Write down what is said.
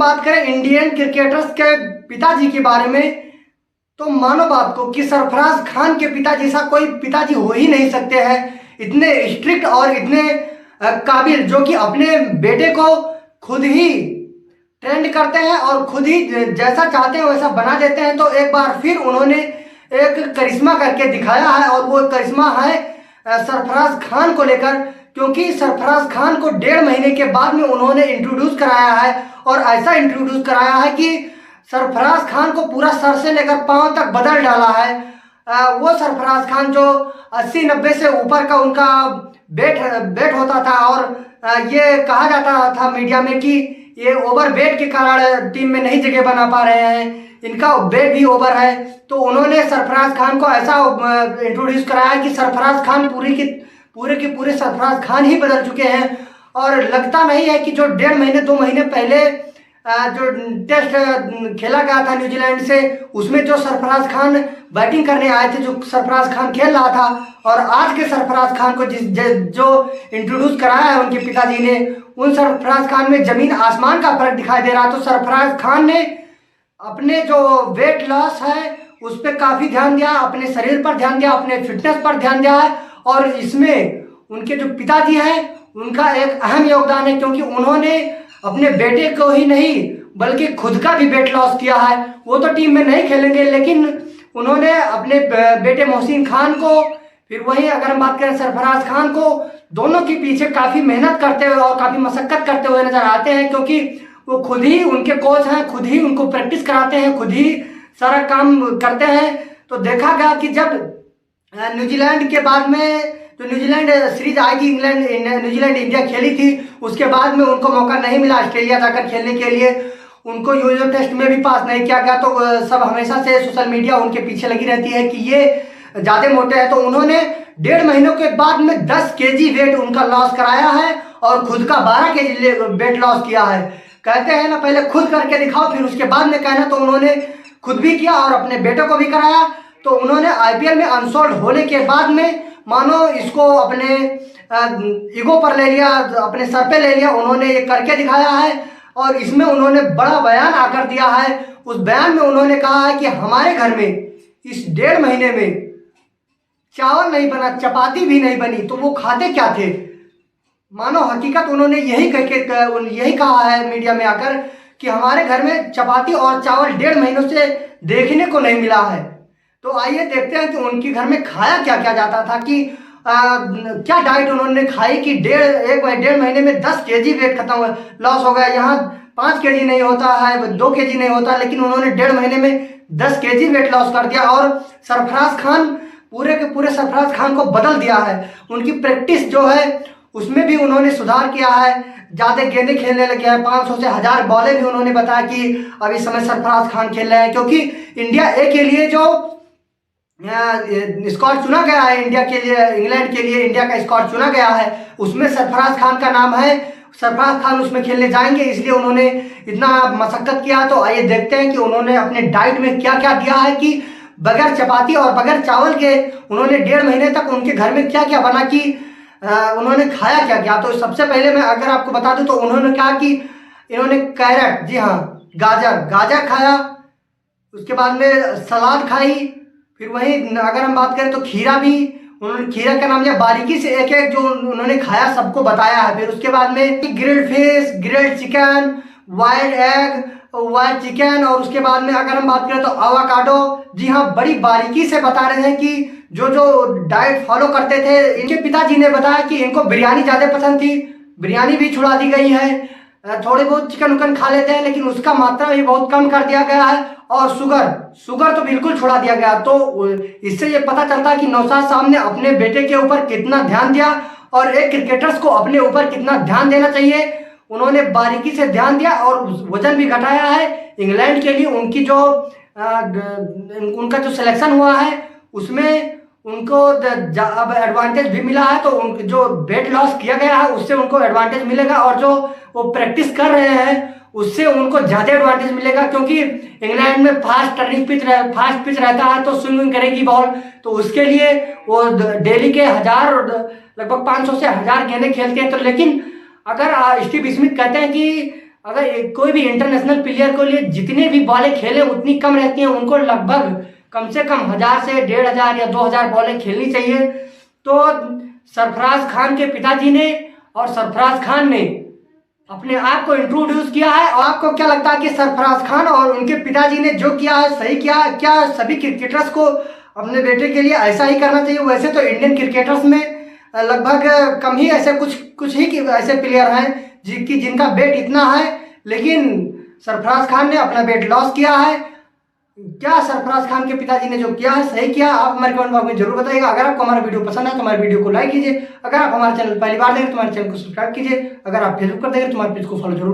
बात करें Indian cricketers के पिताजी के बारे में, तो मानो बात को कि सरफराज खान के पिताजी सा कोई पिताजी हो ही नहीं सकते हैं। इतने स्ट्रिक्ट और इतने काबिल, जो कि अपने बेटे को खुद ही ट्रेंड करते हैं और खुद ही जैसा चाहते हैं वैसा बना देते हैं। तो एक बार फिर उन्होंने एक करिश्मा करके दिखाया है, और वो करिश्मा है सरफराज खान को लेकर, क्योंकि सरफराज खान को 1.5 महीने के बाद में उन्होंने इंट्रोड्यूस कराया है, और ऐसा इंट्रोड्यूस कराया है कि सरफराज खान को पूरा सर से लेकर पांव तक बदल डाला है। वो सरफराज खान जो 80-90 से ऊपर का उनका वेट होता था, और ये कहा जाता था मीडिया में कि ये ओवर वेट के कारण टीम में नहीं जगह बना पा रहे हैं, इनका वेट भी ओवर है। तो उन्होंने सरफराज खान को ऐसा इंट्रोड्यूस कराया कि सरफराज खान पूरे के पूरे सरफराज खान ही बदल चुके हैं। और लगता नहीं है कि जो 1.5 महीने 2 महीने पहले जो टेस्ट खेला गया था न्यूजीलैंड से, उसमें जो सरफराज खान बैटिंग करने आए थे, जो सरफराज खान खेल रहा था, और आज के सरफराज खान को जो इंट्रोड्यूस कराया है उनके पिताजी ने, उन सरफराज खान में जमीन आसमान का फर्क दिखाई दे रहा है। तो सरफराज खान ने अपने जो वेट लॉस है उस पर काफ़ी ध्यान दिया, अपने शरीर पर ध्यान दिया, अपने फिटनेस पर ध्यान दिया है, और इसमें उनके जो पिताजी हैं उनका एक अहम योगदान है, क्योंकि उन्होंने अपने बेटे को ही नहीं बल्कि खुद का भी वेट लॉस किया है। वो तो टीम में नहीं खेलेंगे, लेकिन उन्होंने अपने बेटे मोहसिन खान को, फिर वहीं अगर हम बात करें सरफराज खान को, दोनों के पीछे काफ़ी मेहनत करते हुए और काफ़ी मशक्कत करते हुए नजर आते हैं, क्योंकि वो खुद ही उनके कोच हैं, खुद ही उनको प्रैक्टिस कराते हैं, खुद ही सारा काम करते हैं। तो देखा गया कि जब न्यूजीलैंड के बाद में जो न्यूजीलैंड सीरीज आएगी, न्यूजीलैंड इंडिया खेली थी, उसके बाद में उनको मौका नहीं मिला ऑस्ट्रेलिया जाकर खेलने के लिए, उनको यो टेस्ट में भी पास नहीं किया गया। तो सब हमेशा से सोशल मीडिया उनके पीछे लगी रहती है कि ये ज़्यादा मोटे हैं। तो उन्होंने 1.5 महीनों के बाद में 10 केजी वेट उनका लॉस कराया है, और खुद का 12 केजी वेट लॉस किया है। कहते हैं ना, पहले खुद करके दिखाओ फिर उसके बाद में कहना, तो उन्होंने खुद भी किया और अपने बेटों को भी कराया। तो उन्होंने IPL में अनसोल्ड होने के बाद में मानो इसको अपने ईगो पर ले लिया, अपने सर पे ले लिया, उन्होंने ये करके दिखाया है। और इसमें उन्होंने बड़ा बयान आकर दिया है। उस बयान में उन्होंने कहा है कि हमारे घर में इस 1.5 महीने में चावल नहीं बना, चपाती भी नहीं बनी, तो वो खाते क्या थे। मानो हकीकत उन्होंने यही कहा है मीडिया में आकर कि हमारे घर में चपाती और चावल 1.5 महीनों से देखने को नहीं मिला है। तो आइए देखते हैं कि उनके घर में खाया क्या क्या जाता था, कि क्या डाइट उन्होंने खाई कि 1.5 महीने में 10 केजी वेट खत्म लॉस हो गया। यहाँ 5 केजी नहीं होता है, 2 केजी नहीं होता, लेकिन उन्होंने 1.5 महीने में 10 केजी वेट लॉस कर दिया। और सरफराज खान पूरे के पूरे सरफराज खान को बदल दिया है। उनकी प्रैक्टिस जो है उसमें भी उन्होंने सुधार किया है, ज़्यादा गेंदें खेलने लगे हैं, 500 से 1000 बॉलें भी उन्होंने बताया कि अभी समय सरफराज खान खेल रहे हैं। क्योंकि इंडिया ए के लिए जो स्क्वाड चुना गया है, इंडिया के लिए, इंग्लैंड के लिए इंडिया का स्क्वाड चुना गया है, उसमें सरफराज खान का नाम है। सरफराज खान उसमें खेलने जाएंगे, इसलिए उन्होंने इतना मशक्कत किया। तो आइए देखते हैं कि उन्होंने अपने डाइट में क्या क्या दिया है, कि बगैर चपाती और बगैर चावल के उन्होंने 1.5 महीने तक उनके घर में क्या क्या बना, कि उन्होंने खाया क्या क्या। तो सबसे पहले मैं अगर आपको बता दूं तो उन्होंने कहा कि इन्होंने कैरेट, जी हाँ, गाजर खाया, उसके बाद में सलाद खाई, फिर वहीं अगर हम बात करें तो खीरा भी, उन्होंने खीरा का नाम लिया, बारीकी से एक एक जो उन्होंने खाया सबको बताया है। फिर उसके बाद में grilled fish, grilled chicken, wild egg, wild chicken, और उसके बाद में अगर हम बात करें तो एवोकाडो। जी हाँ, बड़ी बारीकी से बता रहे हैं कि जो डाइट फॉलो करते थे। इनके पिताजी ने बताया कि इनको बिरयानी ज़्यादा पसंद थी, बिरयानी भी छुड़ा दी गई है। थोड़े बहुत चिकन उकन खा लेते हैं, लेकिन उसका मात्रा भी बहुत कम कर दिया गया है। और शुगर तो बिल्कुल छुड़ा दिया गया। तो इससे ये पता चलता है कि नौशाद साहब ने अपने बेटे के ऊपर कितना ध्यान दिया, और एक क्रिकेटर्स को अपने ऊपर कितना ध्यान देना चाहिए। उन्होंने बारीकी से ध्यान दिया और वजन भी घटाया है। इंग्लैंड के लिए उनकी जो उनका जो सिलेक्शन हुआ है उसमें उनको अब एडवांटेज भी मिला है। तो जो वेट लॉस किया गया है उससे उनको एडवांटेज मिलेगा, और जो वो प्रैक्टिस कर रहे हैं उससे उनको ज़्यादा एडवांटेज मिलेगा। क्योंकि इंग्लैंड में फास्ट पिच रहता है, तो स्विंग करेगी बॉल, तो उसके लिए वो डेली के लगभग 500 से 1000 गेंदें खेलते हैं। तो लेकिन अगर स्टीव स्मिथ कहते हैं कि अगर कोई भी इंटरनेशनल प्लेयर को लिए जितने भी बॉलें खेले उतनी कम रहती हैं, उनको लगभग कम से कम 1000 से 1500 या 2000 बॉलें खेलनी चाहिए। तो सरफराज खान के पिताजी ने और सरफराज खान ने अपने आप को इंट्रोड्यूस किया है। और आपको क्या लगता है कि सरफराज खान और उनके पिताजी ने जो किया है सही किया है? क्या सभी क्रिकेटर्स को अपने बेटे के लिए ऐसा ही करना चाहिए? वैसे तो इंडियन क्रिकेटर्स में लगभग कम ही ऐसे कुछ ही ऐसे प्लेयर हैं जिनका बेट इतना है, लेकिन सरफराज खान ने अपना बेट लॉस किया है। क्या सरफराज खान के पिताजी ने जो किया है सही किया? आप हमारे कमेंट बॉक्स में जरूर बताइएगा। अगर आपको हमारा वीडियो पसंद है तो हमारे वीडियो को लाइक कीजिए। अगर आप हमारे चैनल पहली बार देखें तो हमारे चैनल को सब्सक्राइब कीजिए। अगर आप फेसबुक पर देखें तो हमारे पेज को फॉलो जरूर